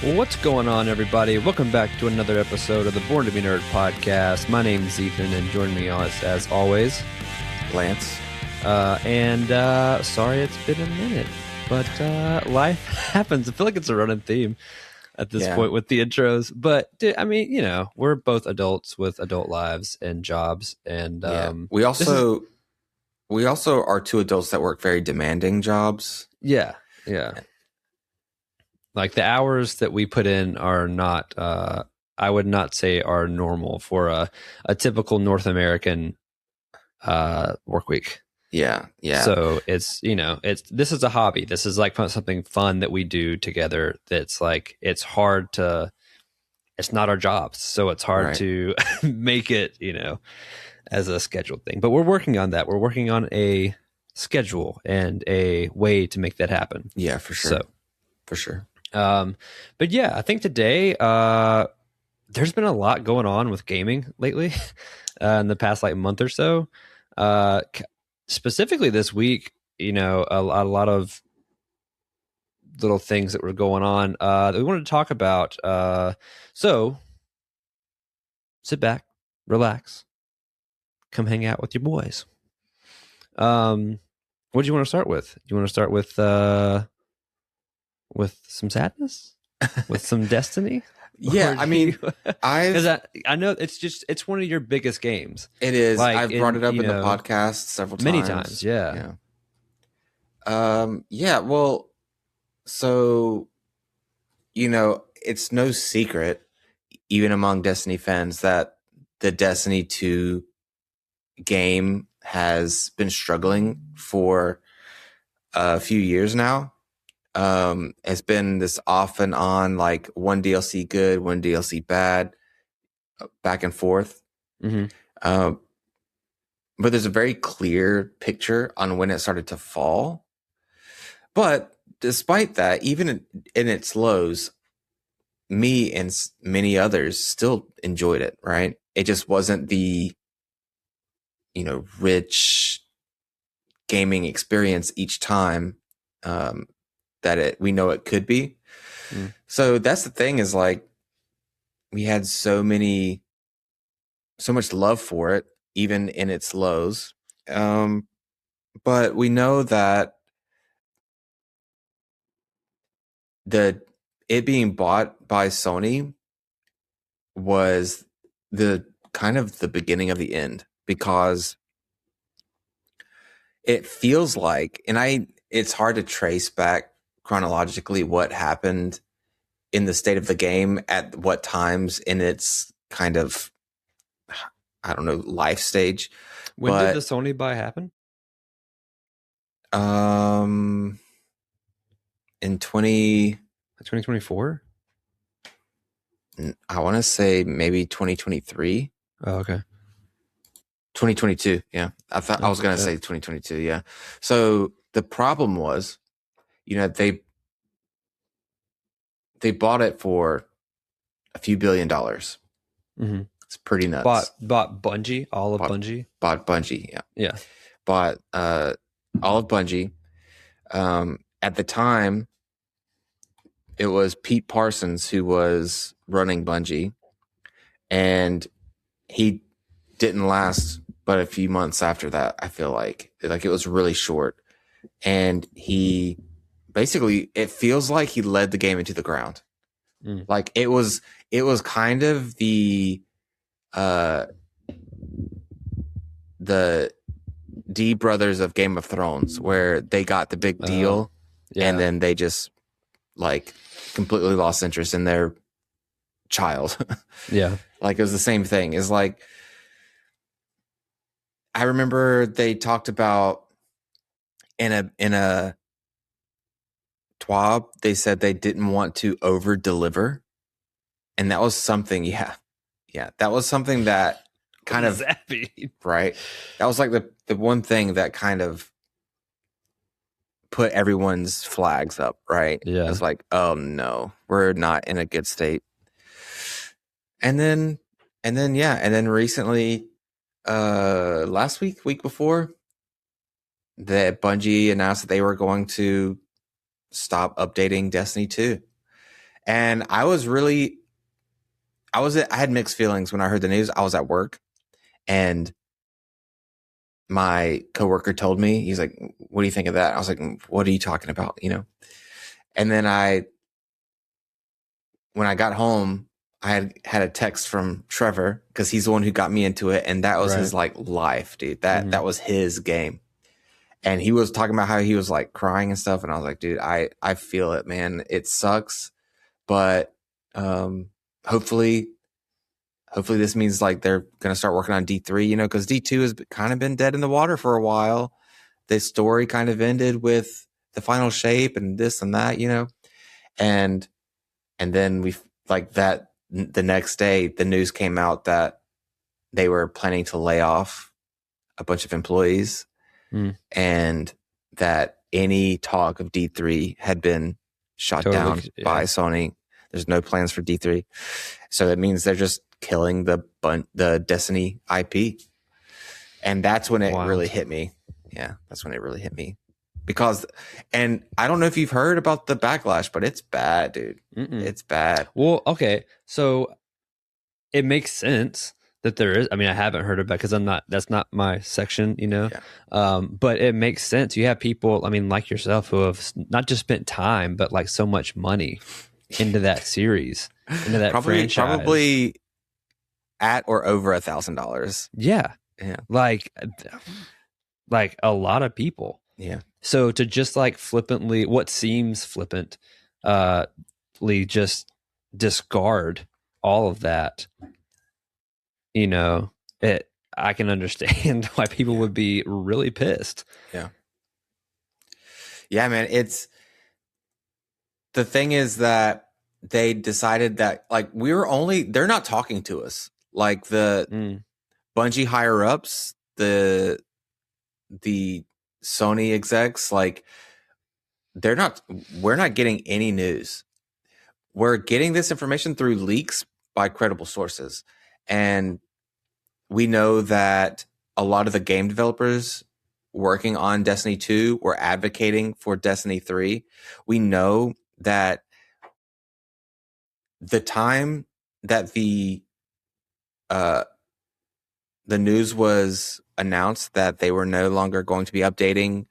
Well, what's going on, everybody? Welcome back to another episode of the Born2BNerd Podcast. My name's Ethan, and joining me as always, Lance. Sorry it's been a minute, but life happens. I feel like it's a running theme at this point with the intros. But, dude, I mean, you know, we're both adults with adult lives and jobs. And we also are two adults that work very demanding jobs. Yeah. Like the hours that we put in are not, I would not say are normal for a typical North American work week. Yeah. So it's, you know, this is a hobby. This is like something fun that we do together. That's like, it's not our jobs. So it's hard to make it, you know, as a scheduled thing. But we're working on that. We're working on a schedule and a way to make that happen. Yeah, for sure. For sure. But yeah, I think today, there's been a lot going on with gaming lately, in the past like month or so. Specifically this week, you know, a lot of little things that were going on, that we wanted to talk about. So sit back, relax, come hang out with your boys. What do you want to start with? Do you want to start with some sadness, with some Destiny? Yeah, I mean, I know it's one of your biggest games. It is. Like, I've brought it up in the podcast several times. Many times, yeah. Well, so, you know, it's no secret, even among Destiny fans, that the Destiny 2 game has been struggling for a few years now. It's been this off and on, like one DLC good, one DLC bad, back and forth. Mm-hmm. But there's a very clear picture on when it started to fall. But despite that, even in its lows, me and many others still enjoyed it, right? It just wasn't the, you know, rich gaming experience each time, that we know it could be. So that's the thing, is like, we had so much love for it, even in its lows. But we know that it being bought by Sony was the kind of the beginning of the end, because it feels like, it's hard to trace back chronologically what happened in the state of the game at what times in its kind of, I don't know, life stage. When did the Sony buy happen? In 2024? I want to say maybe 2023. Oh, okay. 2022. Yeah. I thought I was going to say 2022. Yeah. So the problem was, you know, they bought it for a few $1 billion. Mm-hmm. It's pretty nuts. Bought Bungie, Bungie. Bought Bungie, yeah. Yeah. Bought all of Bungie. At the time, it was Pete Parsons who was running Bungie, and he didn't last but a few months after that. I feel like it was really short, and he basically, it feels like he led the game into the ground. Like it was kind of the D brothers of Game of Thrones, where they got the big deal, and then they just like completely lost interest in their child. Yeah. Like it was the same thing. It's like, I remember they talked about in a TWAB, they said they didn't want to over deliver, and that was something. Yeah, that was something that kind of, that mean? Right. That was like the one thing that kind of put everyone's flags up, right? Yeah. It's like, oh no, we're not in a good state. And then recently, last week before, that Bungie announced that they were going to stop updating Destiny 2. And I had mixed feelings when I heard the news. I was at work, and my coworker told me, he's like, "What do you think of that?" I was like, "What are you talking about?" And then when I got home, I had a text from Trevor, because he's the one who got me into it, and that was his like life, dude. That was his game. And he was talking about how he was like crying and stuff, and I was like, dude, I feel it, man. It sucks, but hopefully this means like they're gonna start working on D3, because D2 has kind of been dead in the water for a while. The story kind of ended with the final shape and this and that, and then we like that. The next day, the news came out that they were planning to lay off a bunch of employees, and that any talk of D3 had been shot down by Sony. There's no plans for D3. So that means they're just killing the Destiny IP. And that's when it really hit me. Yeah, that's when it really hit me. Because, and I don't know if you've heard about the backlash, but it's bad, dude. It's bad. Well, okay. So it makes sense that there is. I mean, I haven't heard about, because that's not my section, but it makes sense. You have people, I mean, like yourself, who have not just spent time, but like so much money into that series, into that franchise. Probably at or over $1,000. Yeah. Like a lot of people. Yeah. So to just like flippantly, what seems flippant, just discard all of that, I can understand why people would be really pissed. Yeah. Yeah, man. The thing is that they decided that like they're not talking to us. Like the Bungie higher ups, the Sony execs, like we're not getting any news. We're getting this information through leaks by credible sources. And we know that a lot of the game developers working on Destiny 2 were advocating for Destiny 3. We know that the time that the news was announced that they were no longer going to be updating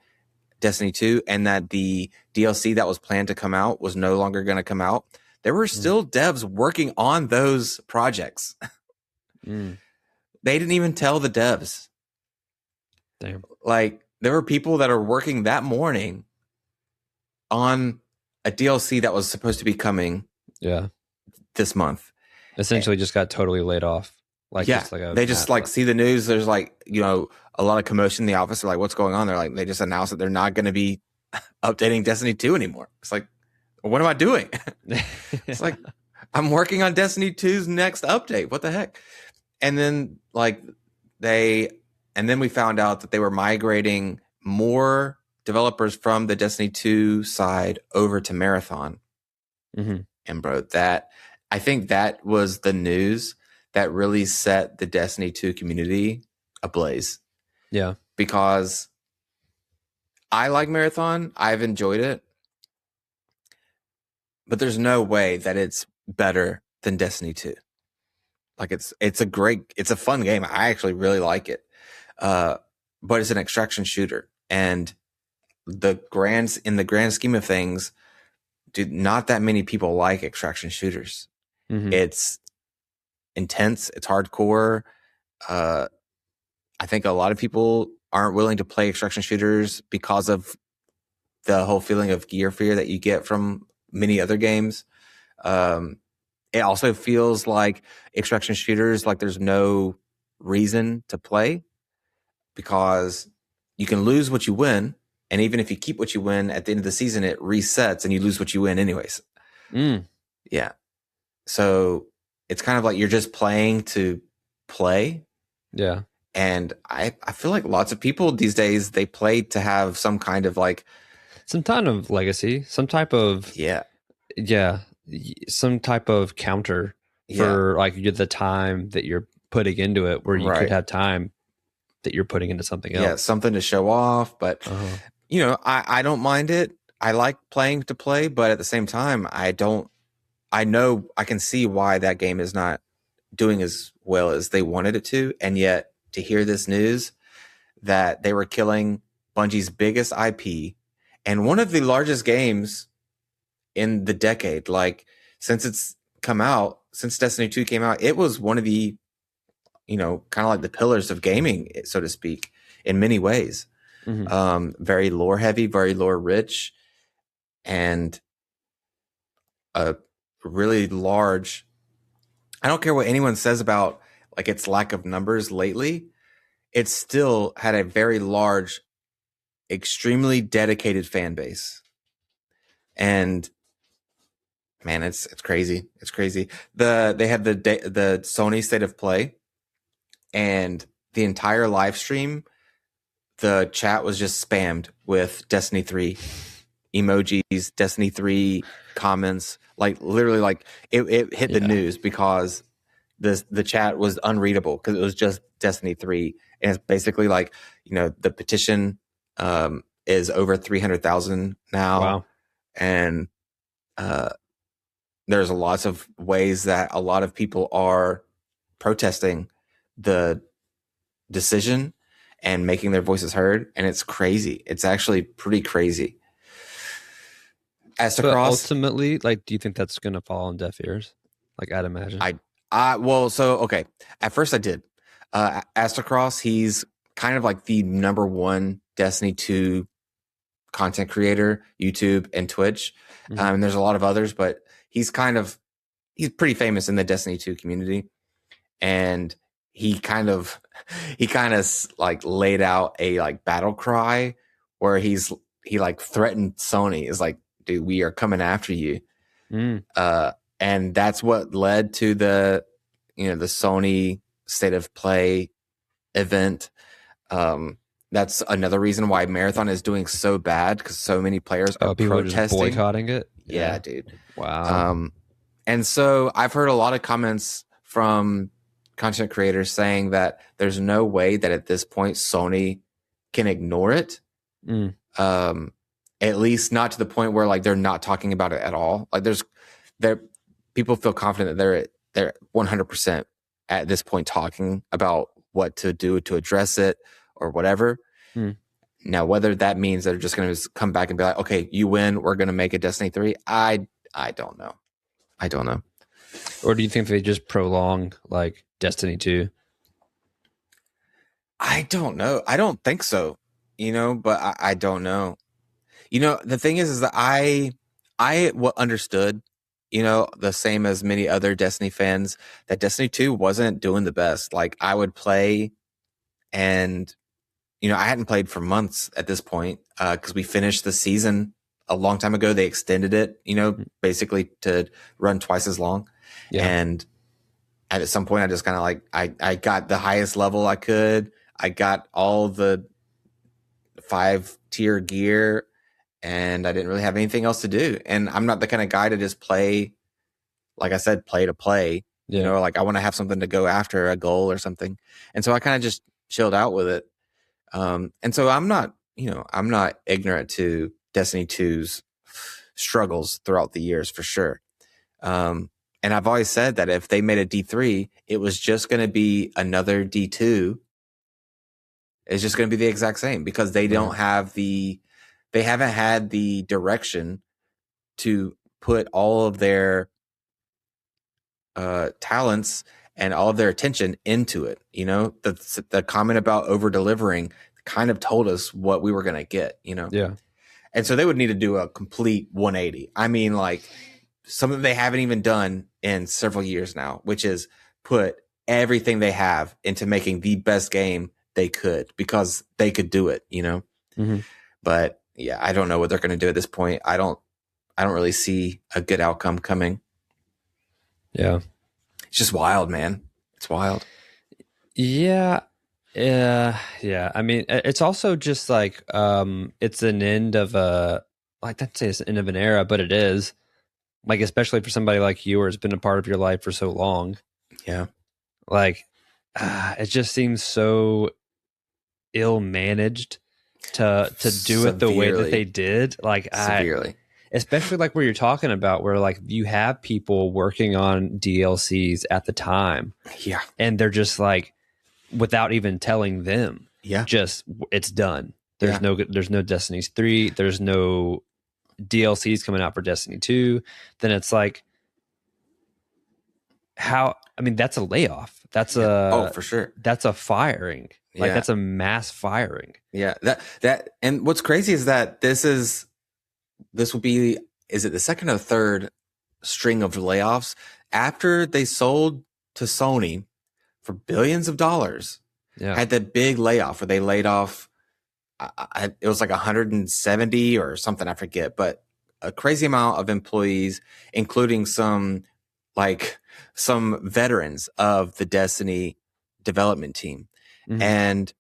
Destiny 2, and that the DLC that was planned to come out was no longer going to come out, there were still devs working on those projects. They didn't even tell the devs. Damn. Like, there were people that are working that morning on a DLC that was supposed to be coming this month. Essentially just got totally laid off. Like, yeah, they just like see the news. There's like, a lot of commotion in the office. They're like, what's going on? They're like, they just announced that they're not going to be updating Destiny 2 anymore. It's like, what am I doing? It's like, I'm working on Destiny 2's next update. What the heck? And then then we found out that they were migrating more developers from the Destiny 2 side over to Marathon. And bro, I think that was the news that really set the Destiny 2 community ablaze. Yeah. Because I like Marathon. I've enjoyed it. But there's no way that it's better than Destiny 2. Like it's a fun game. I actually really like it. But it's an extraction shooter. And in the grand scheme of things, dude, not that many people like extraction shooters. It's intense. It's hardcore. I think a lot of people aren't willing to play extraction shooters because of the whole feeling of gear fear that you get from many other games. It also feels like extraction shooters, like there's no reason to play because you can lose what you win. And even if you keep what you win at the end of the season, it resets and you lose what you win anyways. Yeah. So it's kind of like you're just playing to play. Yeah. And I feel like lots of people these days, they play to have some kind of like some kind of legacy, some type of some type of counter for like the time that you're putting into it, where you could have time that you're putting into something else. Yeah, something to show off. But I don't mind it. I like playing to play, but at the same time, I I know I can see why that game is not doing as well as they wanted it to, and yet to hear this news that they were killing Bungie's biggest IP and one of the largest games in the decade, like since it's come out, since Destiny 2 came out, it was one of the, kind of like the pillars of gaming, so to speak, in many ways. Very lore heavy, very lore rich, and a really large. I don't care what anyone says about like its lack of numbers lately. It still had a very large, extremely dedicated fan base, and man, it's crazy. It's crazy. They had the Sony State of Play, and the entire live stream, the chat was just spammed with Destiny 3 emojis, Destiny 3 comments, like literally like it hit the news because the chat was unreadable because it was just Destiny 3. And it's basically like, the petition is over 300,000 now. Wow. And there's lots of ways that a lot of people are protesting the decision and making their voices heard. And it's crazy. It's actually pretty crazy. But ultimately, like, do you think that's going to fall on deaf ears? Like, I'd imagine. Okay. At first I did. Astacross, he's kind of like the number one Destiny 2 content creator, YouTube and Twitch. And there's a lot of others, but he's pretty famous in the Destiny 2 community. And he kind of like laid out a like battle cry where he like threatened Sony. Is like, dude, we are coming after you. And that's what led to the Sony State of Play event. That's another reason why Marathon is doing so bad, because so many players are people protesting. Are just boycotting it. Yeah, dude. Wow. And so I've heard a lot of comments from content creators saying that there's no way that at this point Sony can ignore it. At least not to the point where like they're not talking about it at all. Like people feel confident that they're 100% at this point talking about what to do to address it or whatever. Now, whether that means they're just going to come back and be like, okay, you win, we're going to make a Destiny 3. I don't know. I don't know. Or do you think they just prolong like Destiny 2? I don't know. I don't think so, but I don't know. The thing is that I understood, the same as many other Destiny fans, that Destiny 2 wasn't doing the best. Like I would play and, I hadn't played for months at this point because we finished the season a long time ago. They extended it, basically to run twice as long. Yeah. And at some point I just kind of like, I got the highest level I could. I got all the 5-tier gear, and I didn't really have anything else to do. And I'm not the kind of guy to just play, like I said, play to play. Yeah. Like I want to have something to go after, a goal or something. And so I kind of just chilled out with it. And so I'm not ignorant to Destiny 2's struggles throughout the years for sure. And I've always said that if they made a D3, it was just going to be another D2. It's just going to be the exact same because they don't have they haven't had the direction to put all of their talents and all of their attention into it. The comment about over delivering kind of told us what we were going to get, Yeah. And so they would need to do a complete 180. I mean, like something they haven't even done in several years now, which is put everything they have into making the best game they could, because they could do it, But yeah, I don't know what they're going to do at this point. I don't really see a good outcome coming. Yeah. It's just wild, man. It's wild. Yeah. Yeah. I mean, it's also just like, it's an end of I'd say it's the end of an era, but it is like, especially for somebody like you, where it's been a part of your life for so long. Yeah. Like, it just seems so ill managed to do it the way that they did. Like, severely. especially like where you're talking about, where like you have people working on DLCs at the time, Yeah. and they're just like, without even telling them, Yeah. just it's done. There's no Destiny 3. There's no DLCs coming out for Destiny 2. Then it's like, how? I mean, that's a layoff. That's for sure. That's a firing. Like that's a mass firing. Yeah. That and what's crazy is that this will be, is it the second or third string of layoffs after they sold to Sony for billions of dollars? Yeah. Had that big layoff where they laid off, it was like 170 or something, I forget, but a crazy amount of employees, including some veterans of the Destiny development team. Mm-hmm. And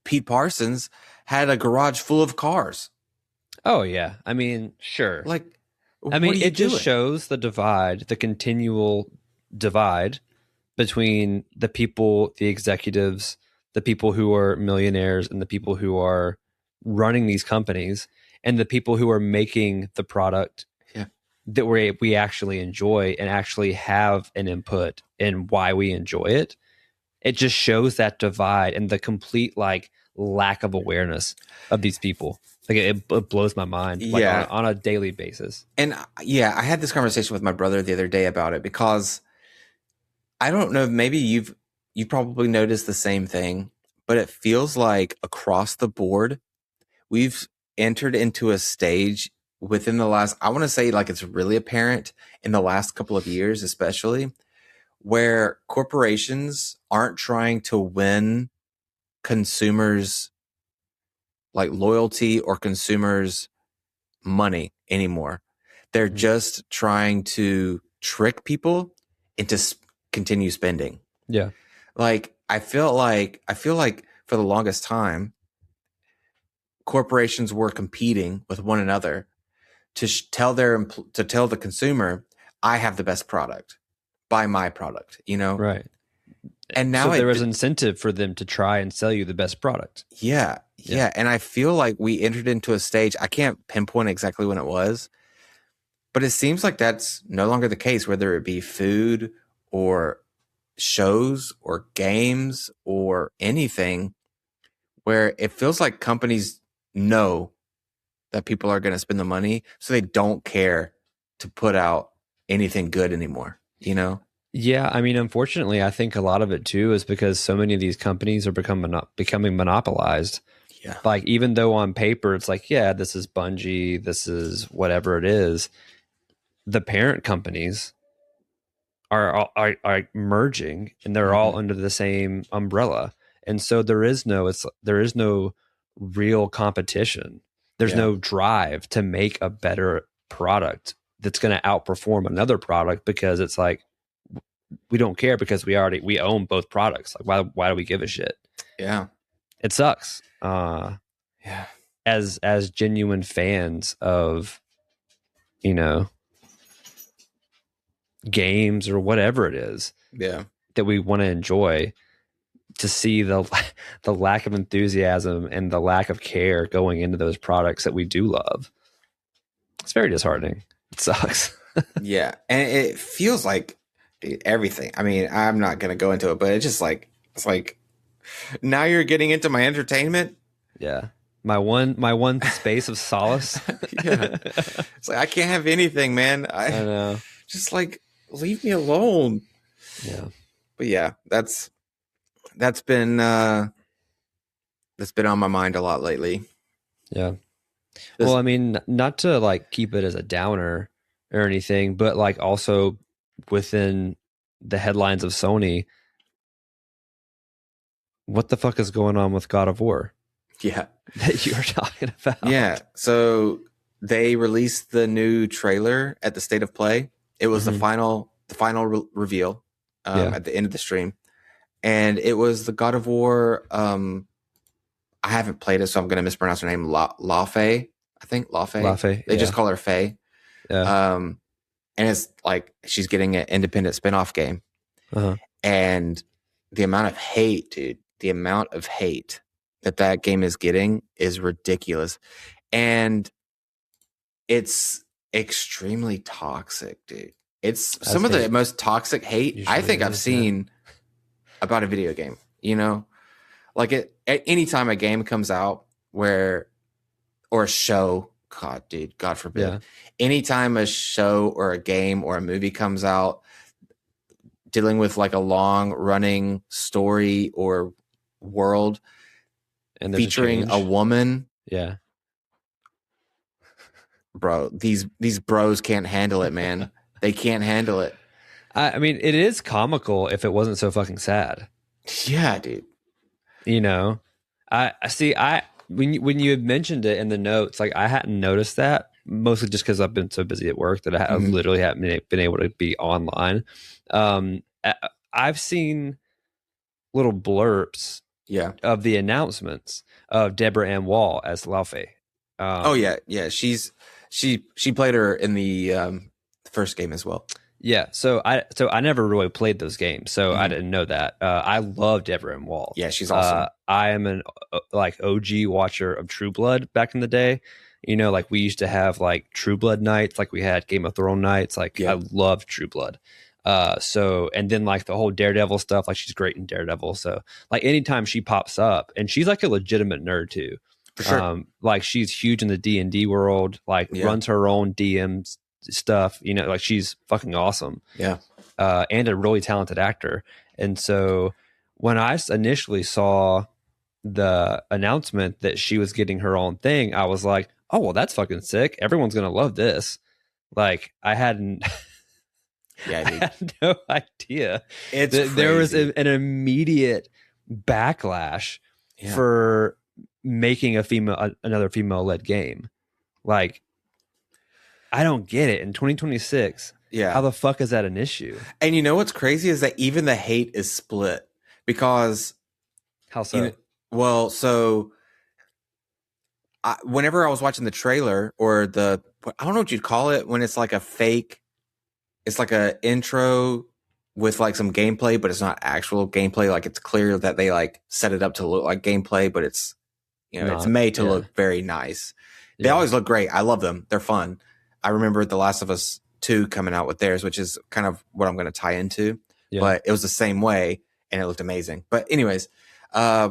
Pete Parsons had a garage full of cars. Oh yeah, I mean, sure. Like, I mean, it just shows the divide, the continual divide between the people, the executives, the people who are millionaires, and the people who are running these companies, and the people who are making the product that we actually enjoy and actually have an input in why we enjoy it. It just shows that divide and the complete like lack of awareness of these people. Like it blows my mind, like on a daily basis. And I had this conversation with my brother the other day about it, because I don't know, maybe you've probably noticed the same thing, but it feels like across the board, we've entered into a stage within the last, I want to say like it's really apparent in the last couple of years, especially, where corporations aren't trying to win consumers like loyalty or consumers money anymore. They're just trying to trick people into continue spending. Yeah. Like I feel like for the longest time, corporations were competing with one another to tell the consumer, I have the best product, buy my product, Right. And now so there was incentive for them to try and sell you the best product. Yeah. And I feel like we entered into a stage, I can't pinpoint exactly when it was, but it seems like that's no longer the case, whether it be food or shows or games or anything, where it feels like companies know that people are going to spend the money, so they don't care to put out anything good anymore, Yeah, I mean, unfortunately, I think a lot of it too is because so many of these companies are becoming monopolized. Yeah. Like, even though on paper it's like, yeah, this is Bungie, this is whatever it is, the parent companies are merging, and they're all under the same umbrella, and so there is no real competition. There's no drive to make a better product that's going to outperform another product, because it's like, we don't care, because we own both products. Like, why do we give a shit? Yeah. It sucks. As genuine fans of, games or whatever it is that we want to enjoy, to see the lack of enthusiasm and the lack of care going into those products that we do love. It's very disheartening. It sucks. Yeah. And it feels like, dude, everything. I mean, I'm not going to go into it, but it's just like, now you're getting into my entertainment. Yeah. My one space of solace. Yeah. It's like, I can't have anything, man. I know. Just like, leave me alone. Yeah. But yeah, that's been on my mind a lot lately. Yeah. Well, I mean, not to like keep it as a downer or anything, but like also within the headlines of Sony, what the fuck is going on with God of War? Yeah. That you were talking about. Yeah. So they released the new trailer at the State of Play. It was the final reveal at the end of the stream. And it was the God of War. I haven't played it, so I'm going to mispronounce her name. La Fei, I think. La Fei. They just call her Fei. Yeah. And it's like she's getting an independent spinoff game. And the amount of hate, dude, that game is getting is ridiculous. And it's extremely toxic, dude. It's That's some of the hate. most toxic hate I think I've seen about a video game. You know, like at any time a game comes out or a show, God, dude, God forbid, anytime a show or a game or a movie comes out dealing with like a long running story or world and featuring a woman, bro, these bros can't handle it, man. They can't handle it. I mean, it is comical if it wasn't so fucking sad. Yeah, dude. You know, I see. When you had mentioned it in the notes, like I hadn't noticed that, mostly just because I've been so busy at work that I literally haven't been able to be online. I've seen little blurbs, of the announcements of Deborah Ann Wall as Laufey. Oh yeah. She played her in the first game as well. Yeah, so I never really played those games, so I didn't know that. I love Deborah Ann Wall. Yeah, she's awesome. I am an like OG watcher of True Blood back in the day. You know, like we used to have like True Blood nights, like we had Game of Thrones nights. Like I loved True Blood. So and then like the whole Daredevil stuff, like she's great in Daredevil. So like anytime she pops up, and she's like a legitimate nerd too. For sure. Like she's huge in the D&D world. Like runs her own DMs stuff, you know, like she's fucking awesome. Yeah. And a really talented actor. And so when I initially saw the announcement that she was getting her own thing, I was like, oh, well, that's fucking sick. Everyone's going to love this. Like I hadn't, I had no idea. There was an immediate backlash for making another female led game. Like, I don't get it. In 2026, how the fuck is that an issue? And you know what's crazy is that even the hate is split because how so? Whenever I was watching the trailer or I don't know what you'd call it when it's like a fake, it's like a intro with like some gameplay, but it's not actual gameplay. Like it's clear that they like set it up to look like gameplay, but it's, you know, it's made to look very nice. They always look great. I love them. They're fun. I remember The Last of Us 2 coming out with theirs, which is kind of what I'm going to tie into. But it was the same way, and it looked amazing. But anyways, I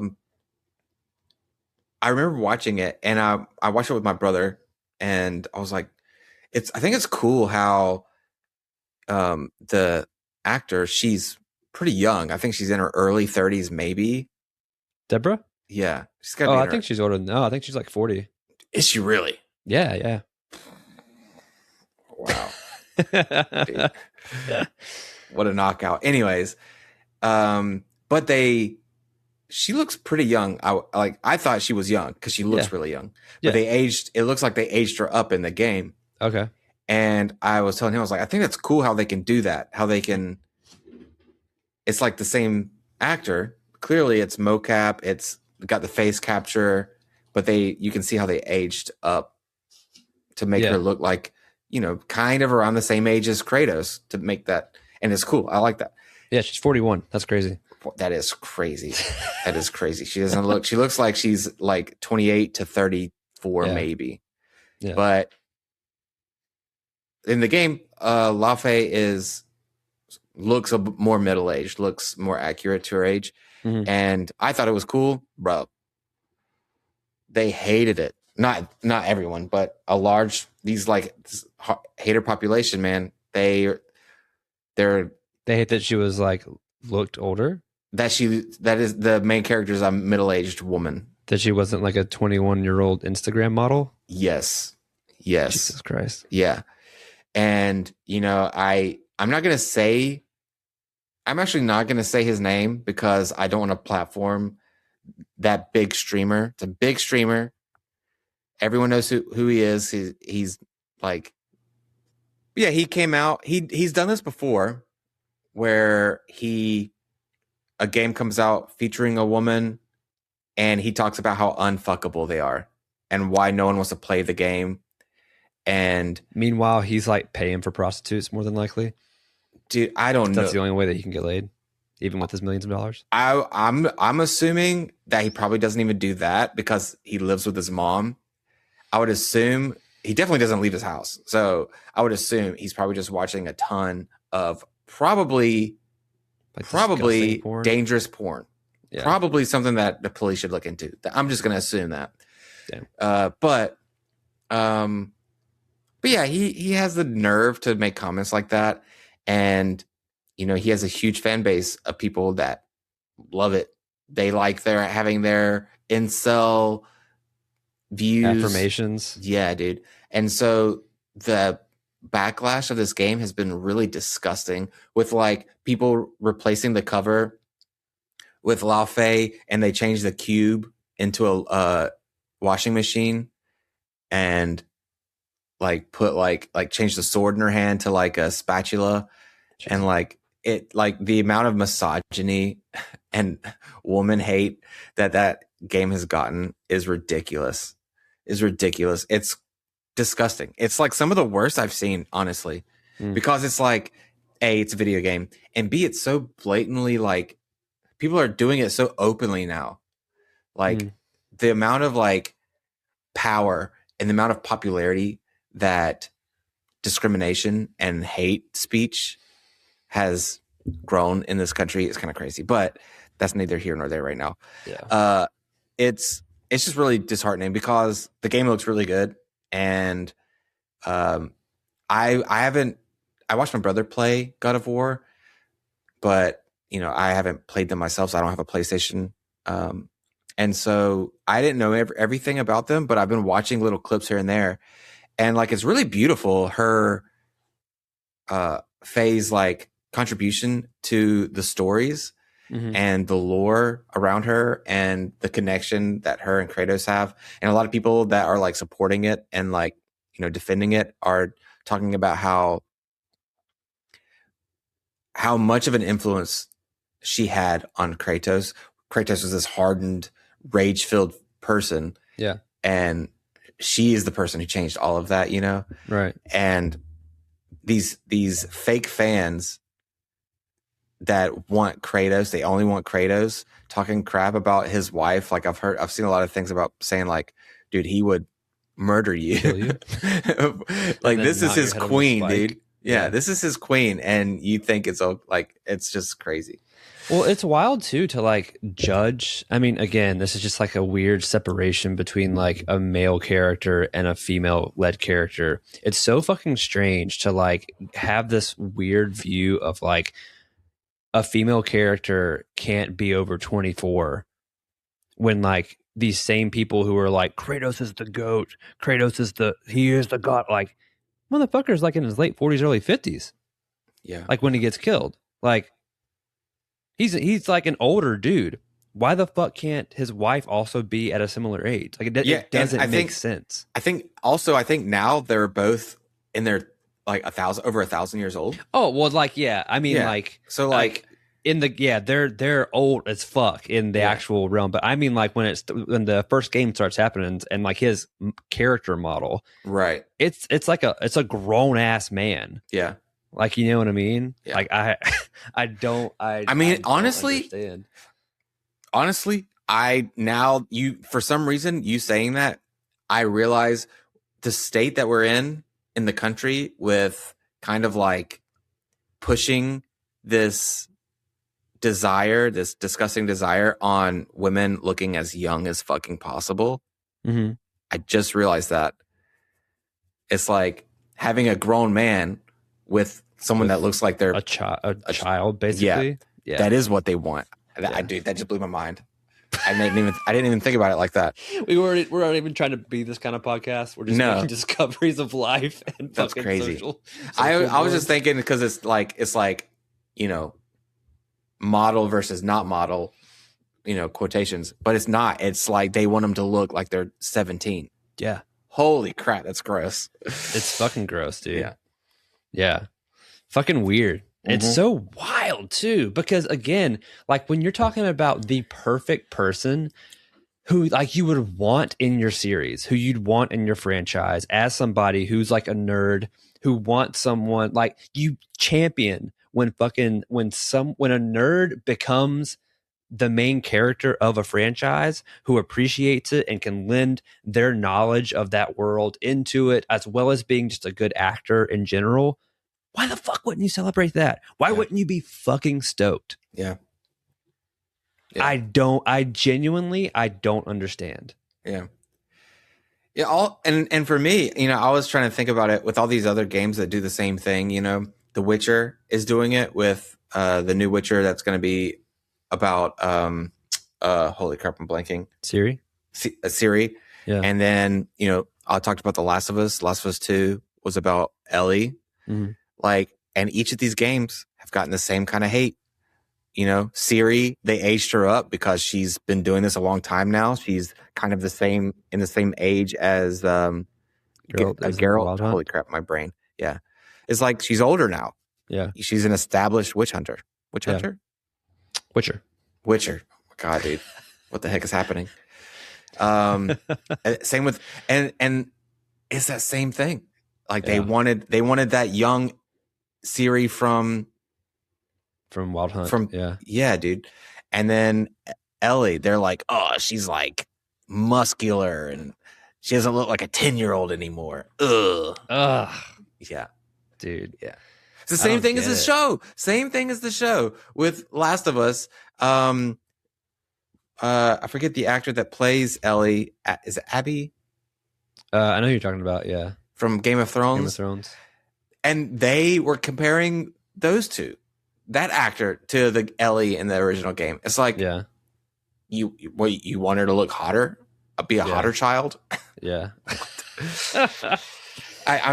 remember watching it, and I watched it with my brother, and I was like, I think it's cool how the actor, she's pretty young. I think she's in her early 30s, maybe. Deborah? Yeah. She's gotta be I think she's older than I think she's like 40. Is she really? Yeah. Wow. What a knockout. Anyways, but she looks pretty young. I thought she was young because she looks really young. But it looks like they aged her up in the game. Okay. And I was telling him, I was like, I think that's cool how they can do that. It's like the same actor. Clearly it's mocap, it's got the face capture, but you can see how they aged up to make her look like, you know, kind of around the same age as Kratos to make that. And it's cool. I like that. Yeah, she's 41. That's crazy. That is crazy. That is crazy. She looks like she's like 28 to 34 maybe. Yeah. But in the game, Laufey looks more middle-aged, looks more accurate to her age. Mm-hmm. And I thought it was cool, bro. They hated it. Not everyone, but these like hater population, man. They hate that she was like looked older. That is the main character is a middle-aged woman. That she wasn't like a 21-year-old Instagram model. Yes. Jesus Christ. Yeah. And you know, I'm actually not gonna say his name because I don't want to platform that big streamer. It's a big streamer. Everyone knows who he is. He's like, yeah, he came out. He's done this before where a game comes out featuring a woman and he talks about how unfuckable they are and why no one wants to play the game. And meanwhile, he's like paying for prostitutes more than likely. Dude, I don't know. That's the only way that he can get laid, even with his millions of dollars. I'm assuming that he probably doesn't even do that because he lives with his mom. I would assume he definitely doesn't leave his house. So I would assume he's probably just watching a ton of probably porn. dangerous porn. Yeah. Probably something that the police should look into. I'm just going to assume that. But yeah, he has the nerve to make comments like that. And, you know, he has a huge fan base of people that love it. They like having their incel views. Affirmations. Yeah, dude. And so the backlash of this game has been really disgusting, with like people replacing the cover with Lao Fei, and they changed the cube into a washing machine, and like put like change the sword in her hand to like a spatula. Jeez. And like it, like the amount of misogyny and woman hate that game has gotten is ridiculous. It's disgusting. It's like some of the worst I've seen, honestly, because it's like, A, it's a video game, and B, it's so blatantly, like, people are doing it so openly now. Like the amount of like power and the amount of popularity that discrimination and hate speech has grown in this country is kind of crazy, but that's neither here nor there right now. Yeah. It's just really disheartening because the game looks really good, and I watched my brother play God of War, but you know, I haven't played them myself, so I don't have a PlayStation. And so I didn't know everything about them, but I've been watching little clips here and there, and like, it's really beautiful. Her Faye's like contribution to the stories and the lore around her, and the connection that her and Kratos have. And a lot of people that are like supporting it and like, you know, defending it are talking about how much of an influence she had on Kratos. Kratos was this hardened, rage-filled person. Yeah. And she is the person who changed all of that, you know? Right. And these fake fans that want Kratos, they only want Kratos, talking crap about his wife. Like I've seen a lot of things about saying like, dude, he would murder you. Kill you? Like, this is his queen, dude. Yeah, this is his queen, and you think it's like, it's just crazy. Well, it's wild too to like judge. I mean, again, this is just like a weird separation between like a male character and a female led character. It's so fucking strange to like have this weird view of like a female character can't be over 24 when like these same people who are like, Kratos is the GOAT, he is the god, like, motherfucker's like in his late 40s, early 50s. Yeah. Like when he gets killed. Like, he's like an older dude. Why the fuck can't his wife also be at a similar age? Like, it doesn't make sense. I think now they're both in their like over 1,000 years old. Oh, well, like, yeah. I mean, like, so like in the, yeah, they're old as fuck in the actual realm. But I mean, like when the first game starts happening and like his character model, right? It's like it's a grown ass man. Yeah. Like, you know what I mean? Yeah. Like I mean, honestly, for some reason, you saying that, I realize the state that we're in the country with kind of like pushing this disgusting desire on women looking as young as fucking possible. Mm-hmm. I just realized that it's like having a grown man with someone that looks like they're a child, basically. Yeah, that is what they want. That just blew my mind. I didn't even think about it like that. We're not even trying to be this kind of podcast. We're just making discoveries of life and that's fucking crazy. Social I was just thinking, because it's like, you know, model versus not model, you know, quotations, but it's not. It's like they want them to look like they're 17. Yeah. Holy crap, that's gross. It's fucking gross, dude. Yeah. Yeah. Fucking weird. It's so wild too, because again, like when you're talking about the perfect person who like you would want in your series, who you'd want in your franchise, as somebody who's like a nerd, who wants someone like you champion when a nerd becomes the main character of a franchise who appreciates it and can lend their knowledge of that world into it, as well as being just a good actor in general, why the fuck wouldn't you celebrate that? Why wouldn't you be fucking stoked? Yeah. I genuinely don't understand. Yeah. Yeah, and for me, I was trying to think about it with all these other games that do the same thing. The Witcher is doing it with the new Witcher that's going to be about holy crap, I'm blanking. Siri. Yeah. And then, I talked about The Last of Us. Last of Us 2 was about Ellie. Mm-hmm. And each of these games have gotten the same kind of hate. Siri, they aged her up because she's been doing this a long time now. She's kind of in the same age as Geralt. Holy crap, my brain. Yeah. It's like she's older now. Yeah. She's an established witch hunter. Witcher. Oh my God, dude. What the heck is happening? Same with and it's that same thing. They wanted that young Siri from Wild Hunt. Yeah, dude. And then Ellie, they're like, oh, she's like muscular and she doesn't look like a 10-year-old anymore. Ugh. Yeah. Dude. Yeah. It's the same thing as the show. Same thing as the show with Last of Us. I forget the actor that plays Ellie. Is it Abby? I know who you're talking about, yeah. From Game of Thrones. And they were comparing those two. That actor to the Ellie in the original game. It's like, you want her to look hotter, be a hotter child. Yeah.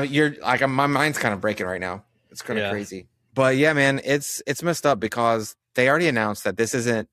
You're like, my mind's kind of breaking right now. It's kind of crazy, but yeah, man, it's messed up because they already announced that this isn't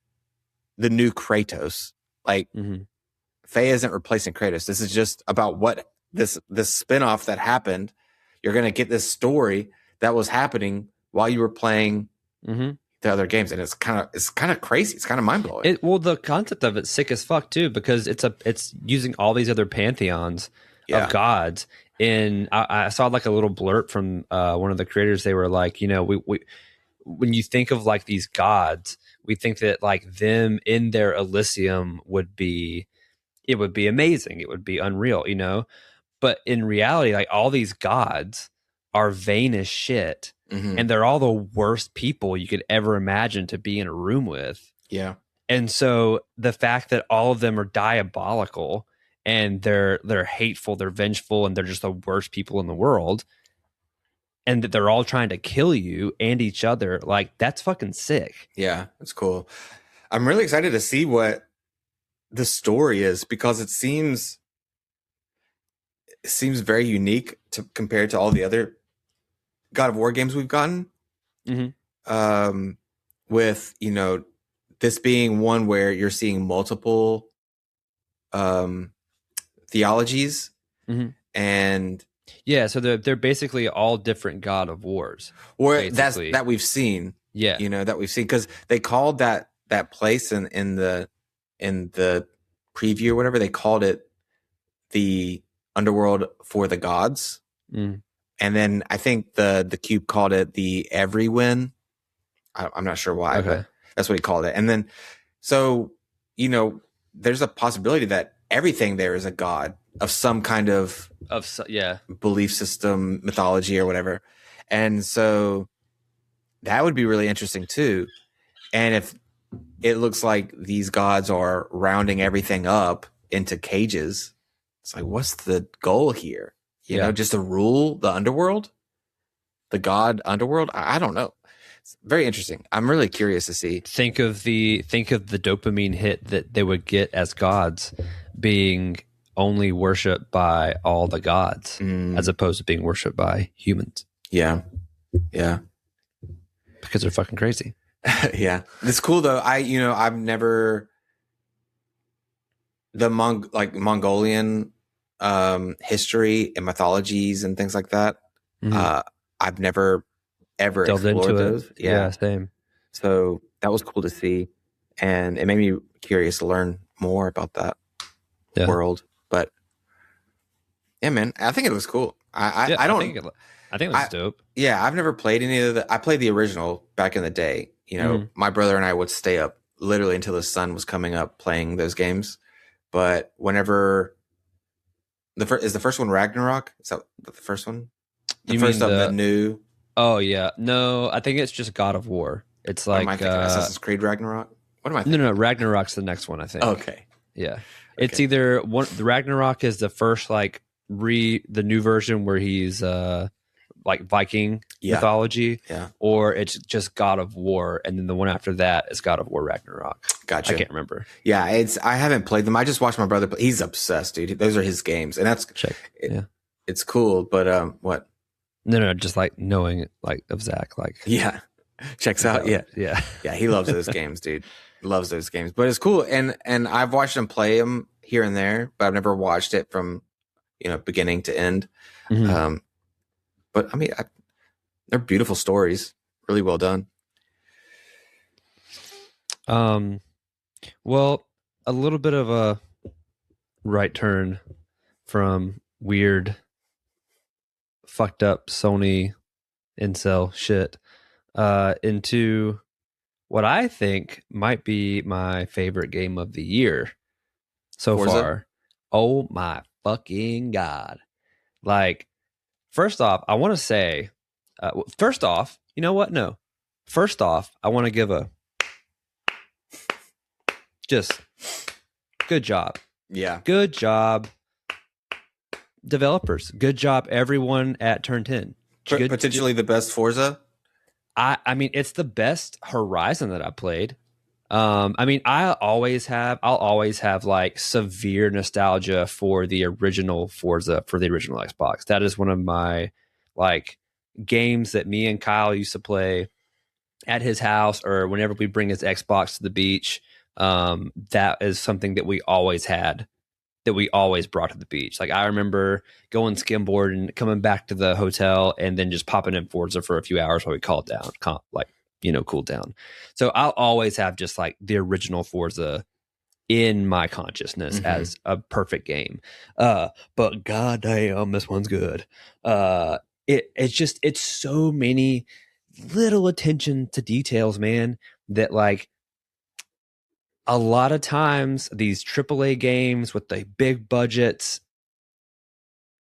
the new Kratos. Faye isn't replacing Kratos. This is just about what this spinoff that happened. You're gonna get this story that was happening while you were playing the other games, and it's kind of crazy. It's kind of mind blowing. Well, the concept of it's sick as fuck too, because it's using all these other pantheons of gods. And I saw like a little blurb from one of the creators. They were like, we when you think of like these gods, we think that like them in their Elysium would be amazing. It would be unreal, But in reality, like all these gods are vain as shit. Mm-hmm. And they're all the worst people you could ever imagine to be in a room with. Yeah. And so the fact that all of them are diabolical and they're hateful, they're vengeful, and they're just the worst people in the world, and that they're all trying to kill you and each other, like that's fucking sick. Yeah, that's cool. I'm really excited to see what the story is because it seems very unique compared to all the other God of War games we've gotten. Mm-hmm. With this being one where you're seeing multiple theologies, and so they're basically all different God of Wars, or that we've seen. That we've seen, because they called that place in the preview or whatever, they called it the underworld for the gods. And then I think the Cube called it the Everywin. I'm not sure why, but that's what he called it. And then, so, there's a possibility that everything there is a god of some kind of belief system, mythology, or whatever. And so that would be really interesting too. And if it looks like these gods are rounding everything up into cages, it's like, what's the goal here? Just to rule the underworld, the god underworld. I don't know. It's very interesting. I'm really curious to see. Think of the dopamine hit that they would get as gods being only worshipped by all the gods, as opposed to being worshipped by humans. Yeah. Because they're fucking crazy. Yeah, it's cool though. I've never Mongolian history and mythologies and things like that. I've never ever delved explored into those. it. Yeah, same. So that was cool to see, and it made me curious to learn more about that world. But yeah, man, I think it was cool. I think it was dope. Yeah, I've never played any of the. I played the original back in the day. My brother and I would stay up literally until the sun was coming up playing those games. But whenever is the first one Ragnarok? Is that the first one? The first of the new. Oh yeah, no, I think it's just God of War. It's like Assassin's Creed Ragnarok. What am I thinking? No, Ragnarok's the next one, I think. Okay. Yeah. It's either one. The Ragnarok is the first like the new version where he's like Viking mythology, or it's just God of War, and then the one after that is God of War Ragnarok. Gotcha. I can't remember. Yeah, I haven't played them. I just watched my brother play. He's obsessed, dude. Those are his games, and that's it's cool. But what? No, just like knowing like of Zach, like checks out. Yeah. He loves those games, dude. Loves those games, but it's cool. And I've watched him play them here and there, but I've never watched it from beginning to end. Mm-hmm. But I mean, they're beautiful stories, really well done. Well, a little bit of a right turn from weird, fucked up Sony incel shit into what I think might be my favorite game of the year so Forza? far. Oh my fucking God. Like, first off, I want to say, first off, you know what? No. First off, I want to give a just good job. Yeah. Good job, developers. Good job, everyone at Turn 10. Potentially the best Forza? I mean, it's the best Horizon that I played. I mean, I'll always have like severe nostalgia for the original Forza, for the original Xbox. That is one of my like games that me and Kyle used to play at his house, or whenever we bring his Xbox to the beach. That is something that we always had, that we always brought to the beach. Like, I remember going skimboard and coming back to the hotel and then just popping in Forza for a few hours while we cool down. So I'll always have just like the original Forza in my consciousness as a perfect game. But goddamn, this one's good. It's so many little attention to details, man, that like a lot of times these AAA games with the big budgets,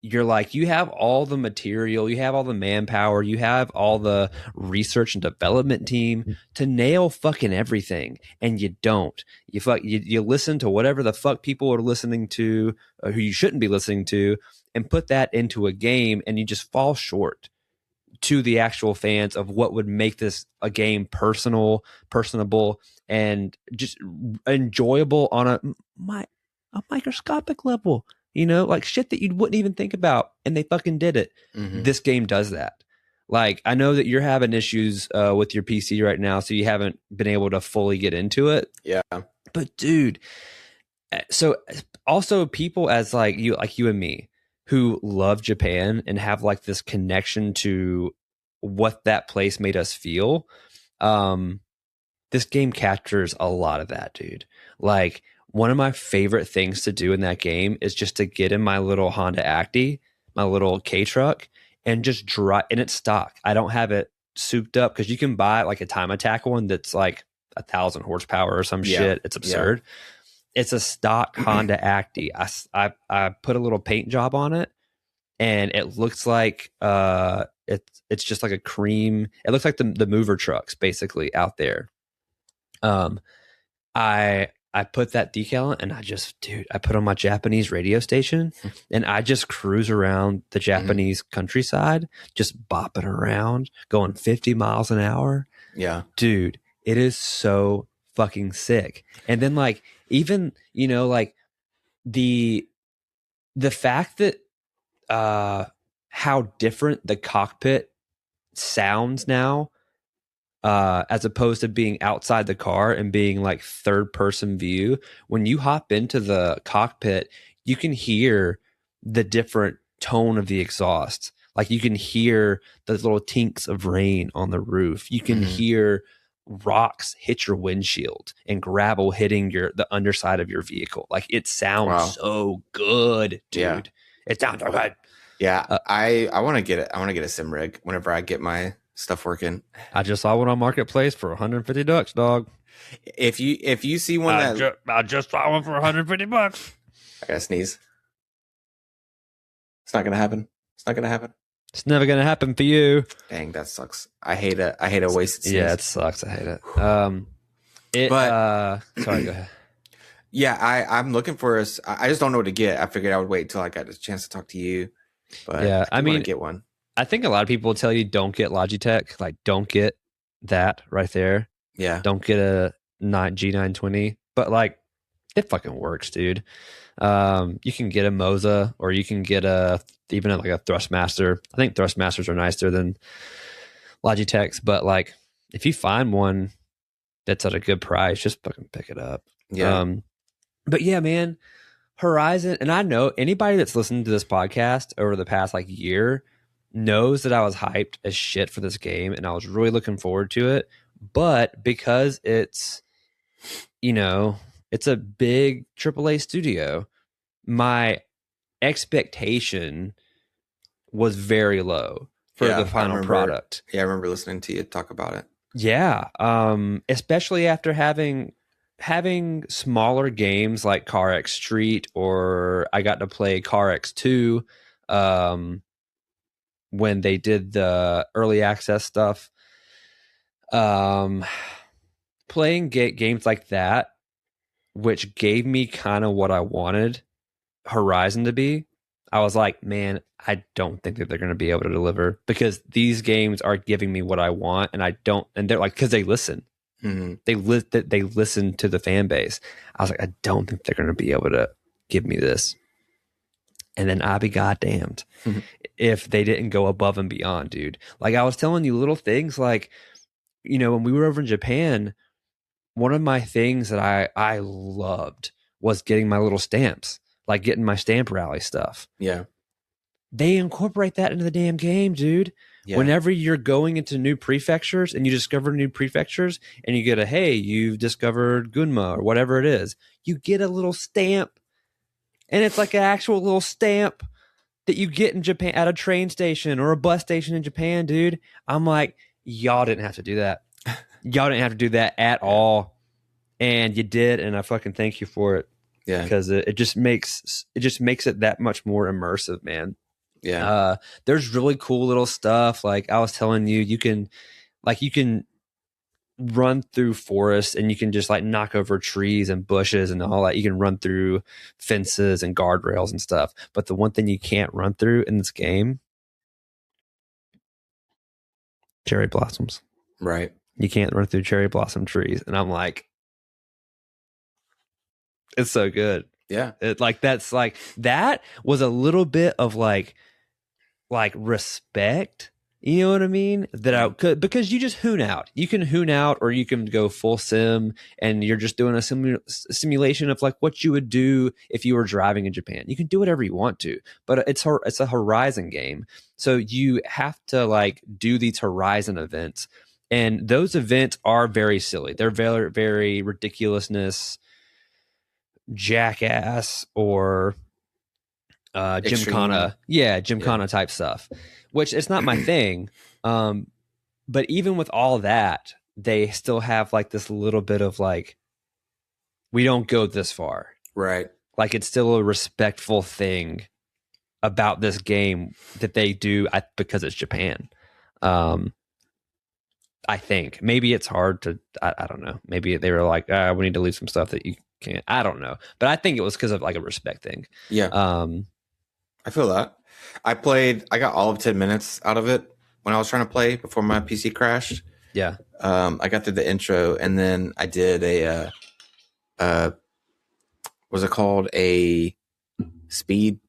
you're like, you have all the material, you have all the manpower, you have all the research and development team to nail fucking everything, and you don't. You listen to whatever the fuck people are listening to, or who you shouldn't be listening to, and put that into a game, and you just fall short to the actual fans of what would make this a game personable, and just enjoyable on a microscopic level. Like shit that you wouldn't even think about, and they fucking did it. This game does that. Like, I know that you're having issues with your PC right now, so you haven't been able to fully get into it. Yeah. But dude, so also people as like you and me, who love Japan and have like this connection to what that place made us feel. This game captures a lot of that, dude. Like, one of my favorite things to do in that game is just to get in my little Honda Acti, my little K truck, and just drive. And it's stock. I don't have it souped up, because you can buy like a Time Attack one that's like 1,000 horsepower or some shit. It's absurd. It's a stock Honda Acti. I put a little paint job on it, and it looks like it's just like a cream. It looks like the mover trucks basically out there. I put that decal on, and I put on my Japanese radio station, and I just cruise around the Japanese countryside, just bopping around, going 50 miles an hour. Yeah. Dude, it is so fucking sick. And then like, even, like the fact that how different the cockpit sounds now, as opposed to being outside the car and being like third person view. When you hop into the cockpit, you can hear the different tone of the exhaust. Like, you can hear the little tinks of rain on the roof. You can hear rocks hit your windshield and gravel hitting the underside of your vehicle. Like, it sounds so good, dude. Yeah. It sounds so good. Yeah. I want to get it. I want to get a sim rig whenever I get my stuff working. I just saw one on Marketplace for $150, dog. If you see one I just saw one for $150. I gotta sneeze. It's not gonna happen. It's not gonna happen. It's never gonna happen for you. Dang, that sucks. I hate a wasted sneeze. Yeah, it sucks. I hate it. Sorry, go ahead. Yeah, I'm looking for us. I just don't know what to get. I figured I would wait until I got a chance to talk to you. But yeah, I mean, get one. I think a lot of people tell you don't get Logitech. Like, don't get that right there. Yeah, don't get a G920. But like, it fucking works, dude. You can get a Moza, or you can get even like a Thrustmaster. I think Thrustmasters are nicer than Logitechs, but like, if you find one that's at a good price, just fucking pick it up. Yeah. But yeah, man, Horizon, and I know anybody that's listened to this podcast over the past like year knows that I was hyped as shit for this game, and I was really looking forward to it. But because it's, it's a big AAA studio, my expectation was very low for the final product. Yeah, I remember listening to you talk about it. Yeah, especially after having smaller games like Car X Street, or I got to play Car X2 when they did the early access stuff. Playing games like that, which gave me kind of what I wanted Horizon to be, I was like, man, I don't think that they're going to be able to deliver, because these games are giving me what I want, and they're like, because they listen. Mm-hmm. They listen to the fan base. I was like, I don't think they're going to be able to give me this. And then I be goddamned if they didn't go above and beyond, dude. Like, I was telling you little things like, when we were over in Japan, one of my things that I loved was getting my little stamps, like getting my stamp rally stuff. Yeah. They incorporate that into the damn game, dude. Yeah. Whenever you're going into new prefectures and you discover new prefectures and you get a, hey, you've discovered Gunma or whatever it is, you get a little stamp. And it's like an actual little stamp that you get in Japan at a train station or a bus station in Japan, dude. I'm like, y'all didn't have to do that. Y'all didn't have to do that at all. And you did, and I fucking thank you for it. Yeah. Because it just makes it that much more immersive, man. Yeah. There's really cool little stuff. Like I was telling you, you can run through forests and you can just like knock over trees and bushes and all that. You can run through fences and guardrails and stuff. But the one thing you can't run through in this game, cherry blossoms. Right. You can't run through cherry blossom trees. And I'm like, it's so good. Yeah. That was a little bit of like respect. You know what I mean? That I could, because you just hoon out. You can hoon out, or you can go full sim, and you're just doing a simulation of like what you would do if you were driving in Japan. You can do whatever you want to, but it's a Horizon game, so you have to like do these Horizon events, and those events are very silly. They're very, very ridiculousness, jackass, or Gymkhana. Yeah, Gymkhana type stuff, which it's not my thing. But even with all that, they still have like this little bit of like, we don't go this far. Right. Like it's still a respectful thing about this game that they do because it's Japan. I think maybe it's hard to, I don't know. Maybe they were like, we need to leave some stuff that you can't. I don't know. But I think it was because of like a respect thing. Yeah. I feel that. I got all of 10 minutes out of it when I was trying to play before my PC crashed. Yeah. I got through the intro, and then I did was it called a speed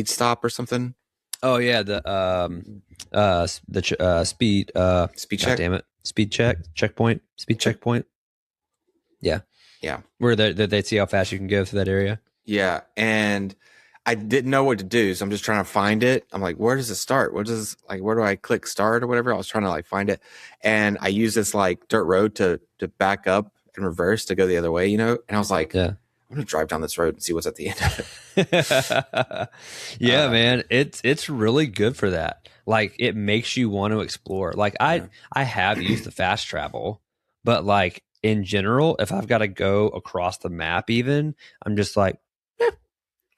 stop or something? Oh yeah, the speed check. Damn it, checkpoint. Yeah. Where they see how fast you can go through that area. Yeah, and I didn't know what to do, so I'm just trying to find it. I'm like, where does it start? Where do I click start or whatever? I was trying to like find it, and I use this like dirt road to back up and reverse to go the other way, And I was like, yeah, I'm gonna drive down this road and see what's at the end of it. Yeah, man, it's really good for that. Like it makes you want to explore. Like I have used the fast travel, but like in general, if I've got to go across the map, even I'm just like,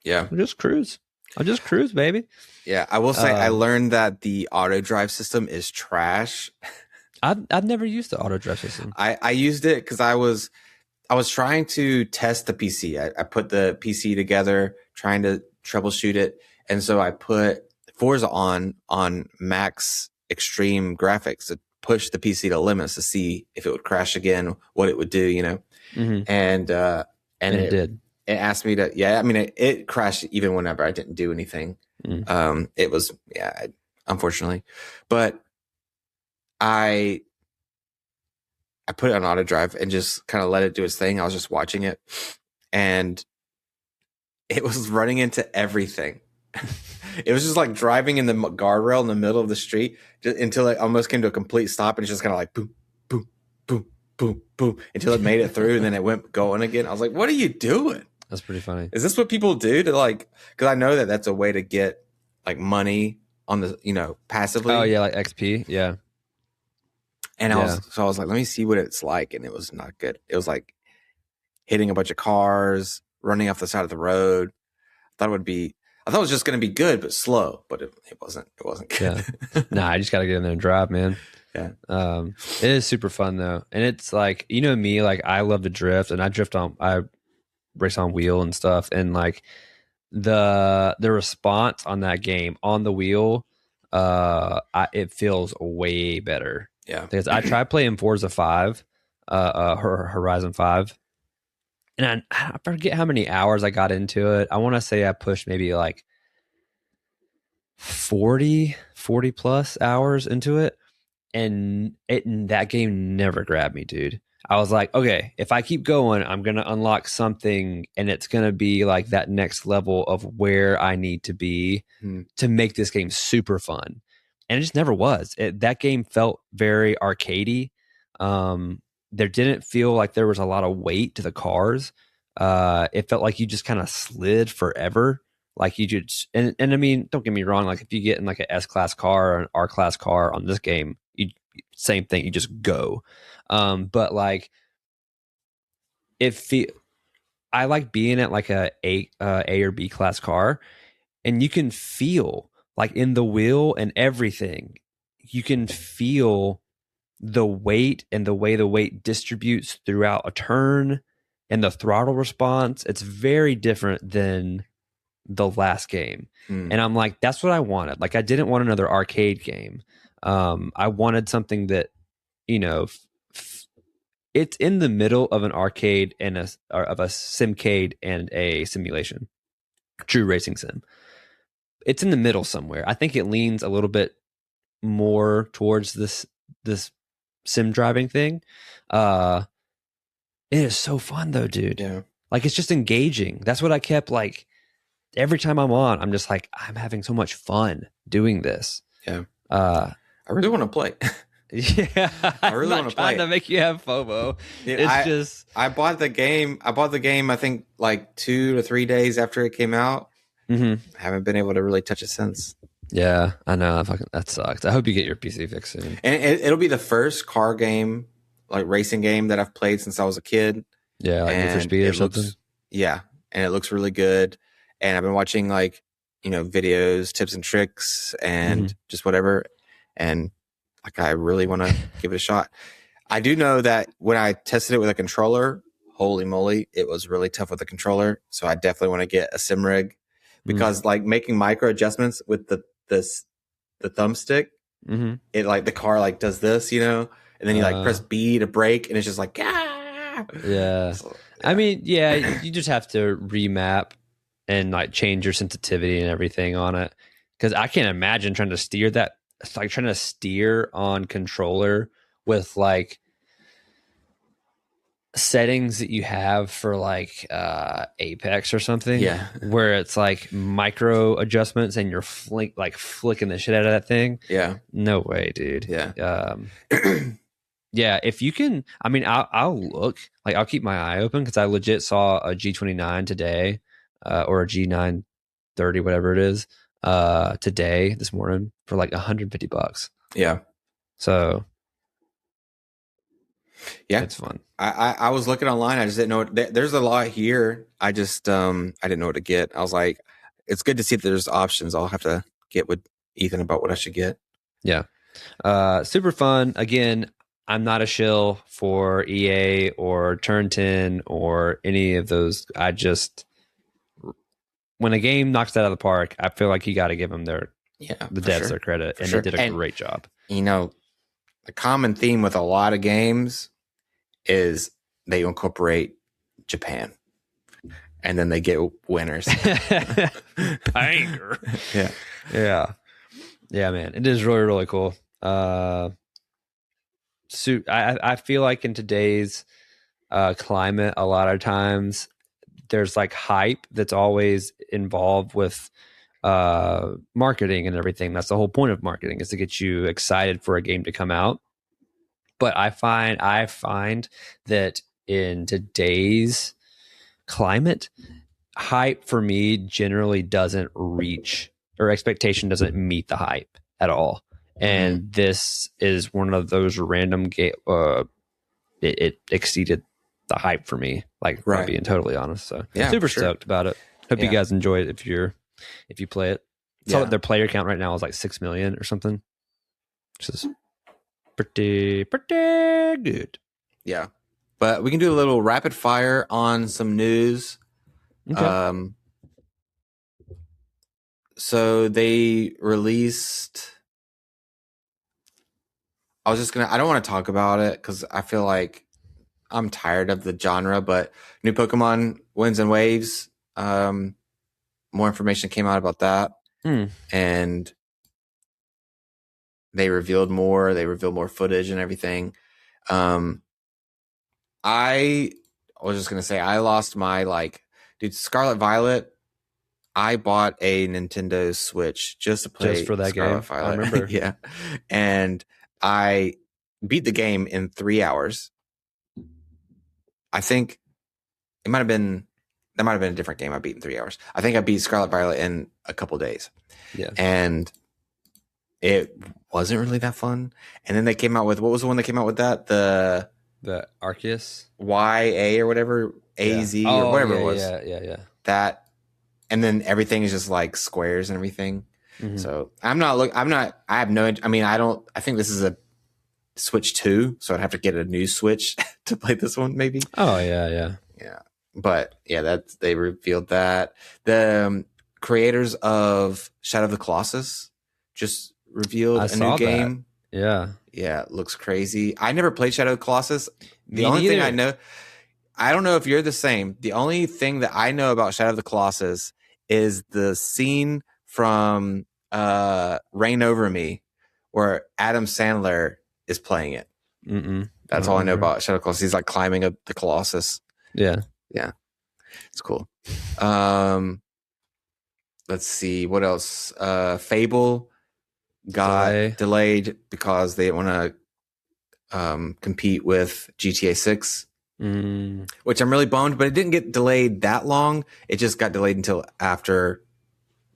Yeah. I'll just cruise, baby. Yeah, I will say I learned that the auto drive system is trash. I've never used the auto drive system. I used it because I was trying to test the PC. I put the PC together, trying to troubleshoot it, and so I put Forza on max extreme graphics to push the PC to limits to see if it would crash again, what it would do, you know. Mm-hmm. And it did. It asked me to. Yeah, I mean, it crashed even whenever I didn't do anything. It was unfortunately, but I put it on auto drive and just kind of let it do its thing. I was just watching it, and it was running into everything. It was just like driving in the guardrail in the middle of the street until it almost came to a complete stop, and it's just kind of like boom, boom, boom, boom, boom until it made it through, and then it went going again. I was like, "What are you doing?" That's pretty funny. Is this what people do to like? Because I know that that's a way to get like money on the passively. Oh yeah, like XP. Yeah. And I was like, let me see what it's like, and it was not good. It was like hitting a bunch of cars, running off the side of the road. I thought it was just going to be good, but slow. But it wasn't. It wasn't good. Yeah. Nah, I just got to get in there and drive, man. Yeah. It is super fun though, and it's like me, like I love to drift, and I race on wheel and stuff, and like the response on that game on the wheel, it feels way better. Yeah, because I tried playing Forza 5, Horizon 5, and I forget how many hours I got into it. I want to say I pushed maybe like 40 plus hours into it, and that game never grabbed me, dude. I was like, okay, if I keep going, I'm going to unlock something, and it's going to be like that next level of where I need to be to make this game super fun. And it just never was. That game felt very arcadey. There didn't feel like there was a lot of weight to the cars. It felt like you just kind of slid forever. Like you just, and I mean, don't get me wrong. Like if you get in like an S-Class car or an R-Class car on this game, same thing. You just go. But like, I like being at like a or B class car, and you can feel like in the wheel and everything, you can feel the weight and the way the weight distributes throughout a turn and the throttle response. It's very different than the last game. And I'm like, that's what I wanted. Like, I didn't want another arcade game. I wanted something that, it's in the middle of an arcade and of a simcade and a simulation, true racing sim. It's in the middle somewhere. I think it leans a little bit more towards this sim driving thing. It is so fun though, dude. Yeah. Like, it's just engaging. That's what I kept like every time I'm on. I'm just like, I'm having so much fun doing this. Yeah. I really want to play. Yeah, I really want to play. Trying to make you have FOMO. I bought the game. I think like 2 to 3 days after it came out. I haven't been able to really touch it since. Yeah, I know. That sucks. I hope you get your PC fixed soon. And it'll be the first car game, like racing game, that I've played since I was a kid. Yeah, like Need for Speed or something. And it looks really good. And I've been watching like videos, tips and tricks, and just whatever. And like, I really want to give it a shot. I do know that when I tested it with a controller, holy moly, it was really tough with the controller. So I definitely want to get a sim rig, because like making micro adjustments with the thumbstick, it like the car like does this, and then you like press B to brake, and it's just like, yeah. So, yeah. I mean, yeah, you just have to remap and like change your sensitivity and everything on it, because I can't imagine trying to steer that. It's like trying to steer on controller with like settings that you have for like Apex or something. Yeah, where it's like micro adjustments and you're flicking the shit out of that thing. Yeah, no way, dude. Yeah. Yeah, if you can, I mean, I'll look. Like, I'll keep my eye open, because I legit saw a G29 today, or a G930, whatever it is, this morning for like $150. Yeah. So Yeah, It's fun. I was looking online. I just didn't know there's a lot here. I just I didn't know what to get. I was like, it's good to see that there's options. I'll have to get with Ethan about what I should get. Yeah. Super fun. Again, I'm not a shill for EA or Turn 10 or any of those. I just, when a game knocks that out of the park, I feel like you got to give them the devs their credit, and they did a great job. You know, the common theme with a lot of games is they incorporate Japan, and then they get winners. Banger. Yeah, man, it is really, really cool. I feel like in today's climate, a lot of times there's like hype that's always involved with marketing and everything. That's the whole point of marketing, is to get you excited for a game to come out. But I find that in today's climate, hype for me generally doesn't reach, or expectation doesn't meet the hype at all. And this is one of those random it exceeded the hype for me, like, being totally honest. So super stoked about it. Hope you guys enjoy it if you play it. I saw that their player count right now is like 6 million or something, which is pretty good. Yeah, but we can do a little rapid fire on some news. Okay. So they released, I don't want to talk about it because I feel like I'm tired of the genre, but new Pokemon Winds and Waves, more information came out about that. And they revealed more footage and everything. I was just going to say, I lost my, Scarlet Violet, I bought a Nintendo Switch just to play just for that Scarlet game. Violet. I remember. Yeah. And I beat the game in 3 hours. I think that might have been a different game I beat in 3 hours. I think I beat Scarlet Violet in a couple days. Yeah. And it wasn't really that fun. And then they came out with, what was the one that came out with that? The Arceus? YA or whatever, AZ or whatever it was. Yeah. That, and then everything is just like squares and everything. So I think this is a Switch 2, so I'd have to get a new Switch to play this one maybe. Oh yeah. But yeah, they revealed that. The creators of Shadow of the Colossus just revealed a new game. That. Yeah, it looks crazy. I never played Shadow of the Colossus. The only thing I know, I don't know if you're the same. The only thing that I know about Shadow of the Colossus is the scene from Reign Over Me where Adam Sandler is playing it. That's all I know about Shadow of the Colossus. He's like climbing up the Colossus. Yeah. It's cool. Let's see what else. Fable got delayed because they want to compete with GTA 6, which I'm really bummed, but it didn't get delayed that long. It just got delayed until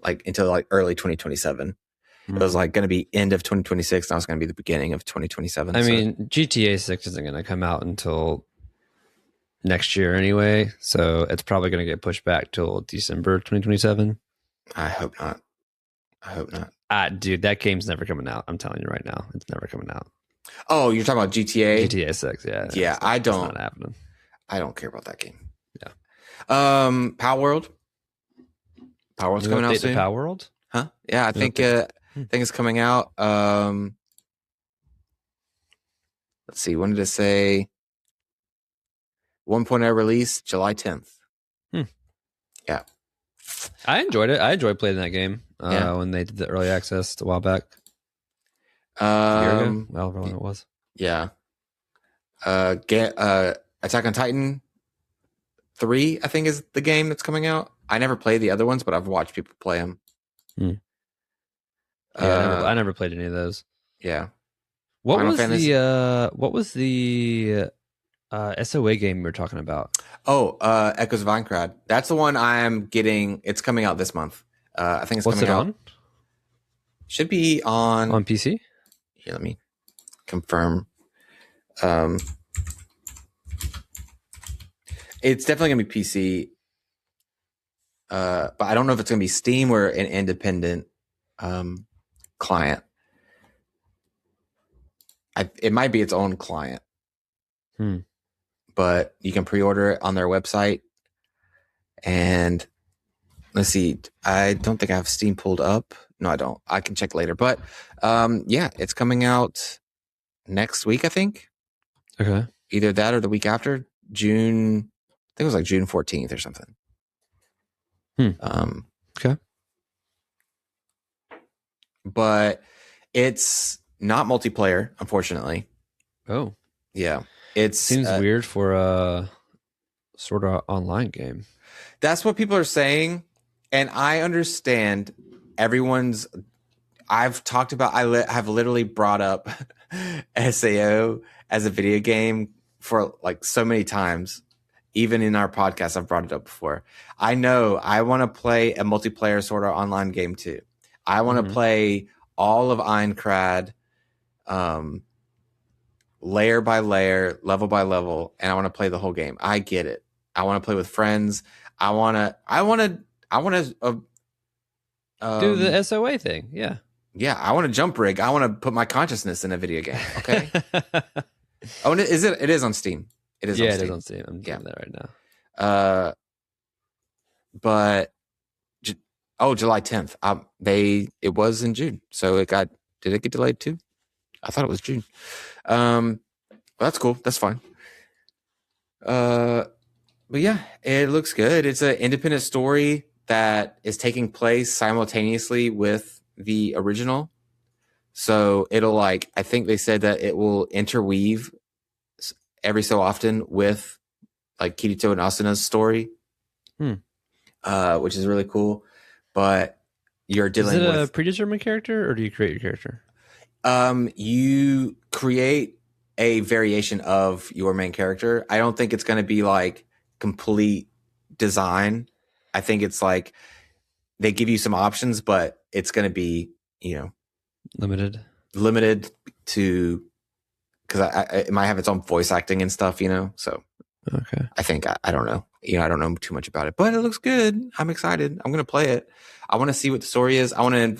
early 2027. It was going to be end of 2026. Now it's going to be the beginning of 2027. I mean, GTA 6 isn't going to come out until next year anyway, so it's probably going to get pushed back till December 2027. I hope not. Dude, that game's never coming out. I'm telling you right now, it's never coming out. Oh, you're talking about GTA? GTA 6, yeah. Yeah, it's not happening. I don't care about that game. Yeah. Power World's coming out soon. Power World? Huh? Yeah, I think it's coming out. Let's see, when did it say? 1.0 release July 10th. Yeah. I enjoyed it. I enjoyed playing that game when they did the early access a while back. A year ago? Well, when it was. Yeah. Attack on Titan 3, I think, is the game that's coming out. I never played the other ones, but I've watched people play them. Yeah, I never played any of those. Yeah. What was the SOA game we were talking about? Oh, Echoes of Aincrad. That's the one I'm getting. It's coming out this month. I think it's coming out. Should be on PC. Here, let me confirm. It's definitely gonna be PC. But I don't know if it's gonna be Steam or an independent client. It might be its own client. But you can pre-order it on their website. And let's see. I don't think I have Steam pulled up. No, I don't. I can check later. But yeah, it's coming out next week, I think. Okay. Either that or the week after. June, I think it was like June 14th or something. Okay. But it's not multiplayer, unfortunately. Oh. Yeah. It seems weird for a sort of online game. That's what people are saying. And I understand I've talked about, have literally brought up SAO as a video game for like so many times. Even in our podcast, I've brought it up before. I know I want to play a multiplayer sort of online game too. I want to play all of Aincrad, layer by layer, level by level, and I want to play the whole game. I get it. I want to play with friends. I want to do the SOA thing. Yeah. Yeah. I want to jump rig. I want to put my consciousness in a video game. Okay. Oh, and it is on Steam. It is. Yeah, it is on Steam. I'm doing that right now. But July 10th. It was in June, so did it get delayed too? I thought it was June. Well, that's cool. That's fine. But yeah, it looks good. It's an independent story that is taking place simultaneously with the original. So it'll I think they said that it will interweave every so often with like Kirito and Asuna's story, which is really cool. But you're dealing with... Is it a predetermined character, or do you create your character? You create a variation of your main character. I don't think it's going to be like complete design. I think it's like they give you some options, but it's going to be, limited to, because it might have its own voice acting and stuff, so okay. I think I don't know, I don't know too much about it, but it looks good. I'm excited. I'm going to play it. I want to see what the story is. I want to,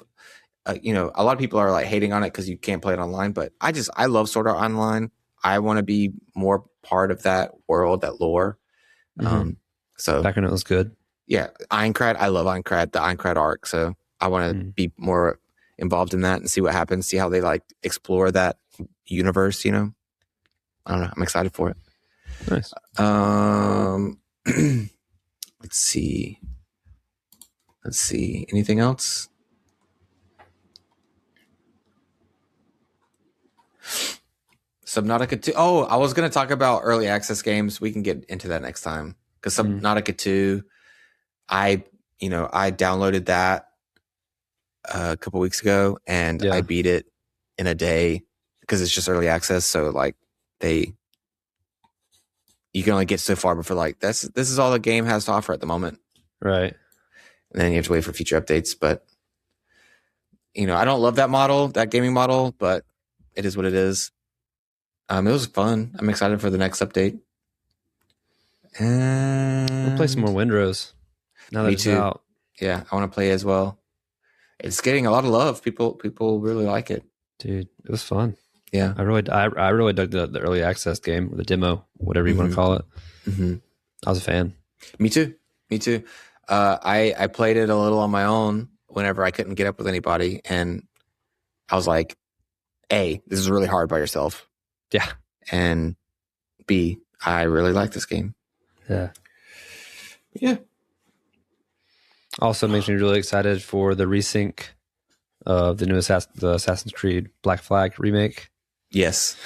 a lot of people are like hating on it because you can't play it online, but I love Sword Art Online. I want to be more part of that world, that lore. So back when it was good. Yeah. Aincrad. I love Aincrad, the Aincrad arc. So I want to be more involved in that and see what happens, see how they explore that universe, I don't know. I'm excited for it. Nice. Let's see. Anything else? Subnautica 2. Oh, I was going to talk about early access games. We can get into that next time. Because Subnautica 2, I downloaded that a couple weeks ago, and I beat it in a day because it's just early access. So you can only get so far before this is all the game has to offer at the moment. Right. And then you have to wait for future updates. But I don't love that gaming model, but it is what it is. It was fun. I'm excited for the next update. And we'll play some more Windrose now that it's out. Yeah, I want to play as well. It's getting a lot of love. People really like it. Dude, it was fun. Yeah, I really dug the early access game, the demo, whatever you want to call it. I was a fan. Me too. I played it a little on my own whenever I couldn't get up with anybody, and I was like, A, this is really hard by yourself. Yeah. And B, I really like this game. Yeah. Yeah. Also makes me really excited for the resync of the new Assassin's Creed Black Flag remake. Yes.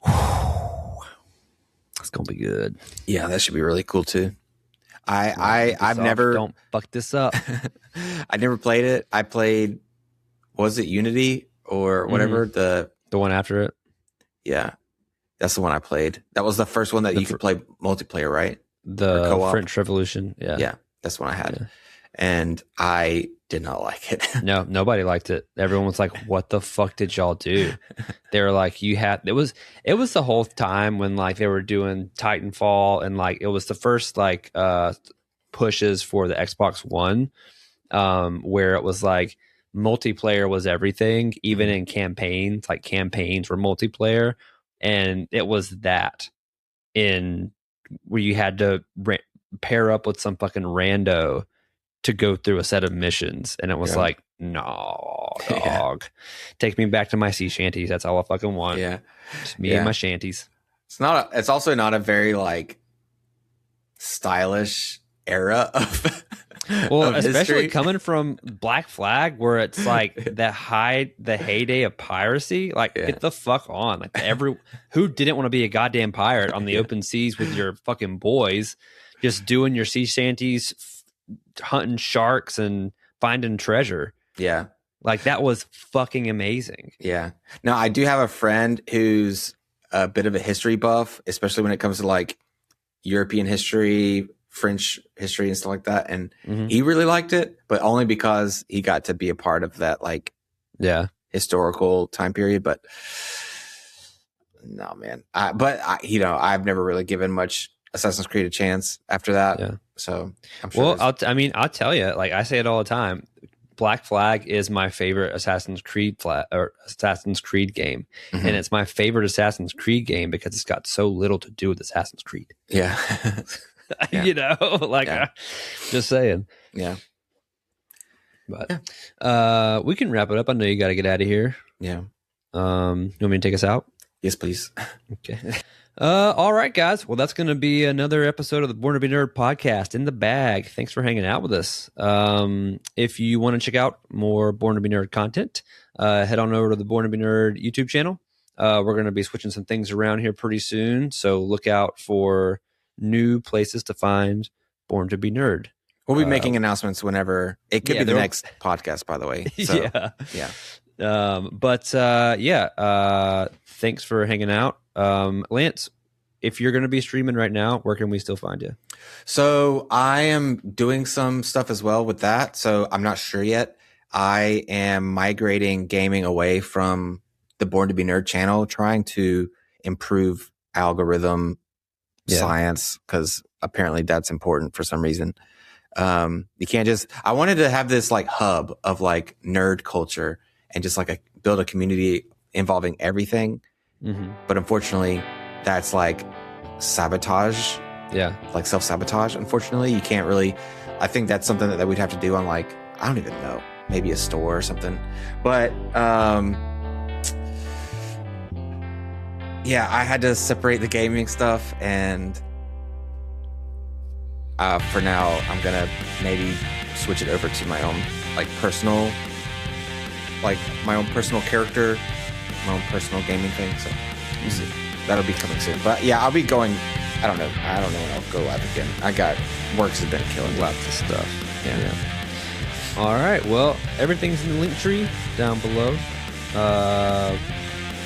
It's going to be good. Yeah, that should be really cool too. I've never... Don't fuck this up. I never played it. I played, was it Unity or whatever? The one after it? Yeah. That's the one I played. That was the first one that you could play multiplayer, right? The French Revolution. Yeah. Yeah. That's one I had. Yeah. And I did not like it. No, nobody liked it. Everyone was like, "What the fuck did y'all do?" They were like, it was the whole time when like they were doing Titanfall and like it was the first like pushes for the Xbox One, where it was like multiplayer was everything, even in campaigns. Like campaigns were multiplayer, and it was that in where you had to pair up with some fucking rando to go through a set of missions, and it was like, no, dog, take me back to my sea shanties. That's all I fucking want. Yeah, just me and my shanties. It's also not a very like stylish era of well, of especially history. coming from Black Flag, where it's like the heyday of piracy. Like, get the fuck on. Like who didn't want to be a goddamn pirate on the open seas with your fucking boys, just doing your sea shanties, hunting sharks and finding treasure. Yeah. Like that was fucking amazing. Yeah. Now I do have a friend who's a bit of a history buff, especially when it comes to like European history, French history and stuff like that. And he really liked it, but only because he got to be a part of that like historical time period. But no, man. I've never really given much Assassin's Creed a chance after that. Yeah. So I'm sure. Well, I'll tell you, like I say it all the time. Black Flag is my favorite Assassin's Creed game, and it's my favorite Assassin's Creed game because it's got so little to do with Assassin's Creed. Yeah, you know, like just saying. Yeah, but we can wrap it up. I know you got to get out of here. Yeah. You want me to take us out? Yes, please. Okay. All right, guys. Well, that's going to be another episode of the Born2BNerd podcast in the bag. Thanks for hanging out with us. If you want to check out more Born2BNerd content, head on over to the Born2BNerd YouTube channel. We're going to be switching some things around here pretty soon, so look out for new places to find Born2BNerd. We'll be making announcements whenever. It could be the next podcast, by the way. So, thanks for hanging out. Lance, if you're going to be streaming right now, where can we still find you? So I am doing some stuff as well with that. So I'm not sure yet. I am migrating gaming away from the Born2BNerd channel, trying to improve algorithm science, because apparently that's important for some reason. You can't just, I wanted to have this like hub of like nerd culture and just like build a community involving everything. But unfortunately that's like sabotage. Yeah. Like self-sabotage. Unfortunately, you can't really, I think that's something that we'd have to do on like, I don't even know, maybe a store or something. But, yeah, I had to separate the gaming stuff, and for now, I'm gonna maybe switch it over to my own like personal, like my own personal character, my own personal gaming thing. So you see, that'll be coming soon. But yeah, I'll be going. I don't know when I'll go live again. I got works have been killing lots of stuff. Yeah. All right. Well, everything's in the link tree down below.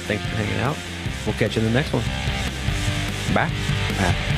Thanks for hanging out. We'll catch you in the next one. Bye. Bye.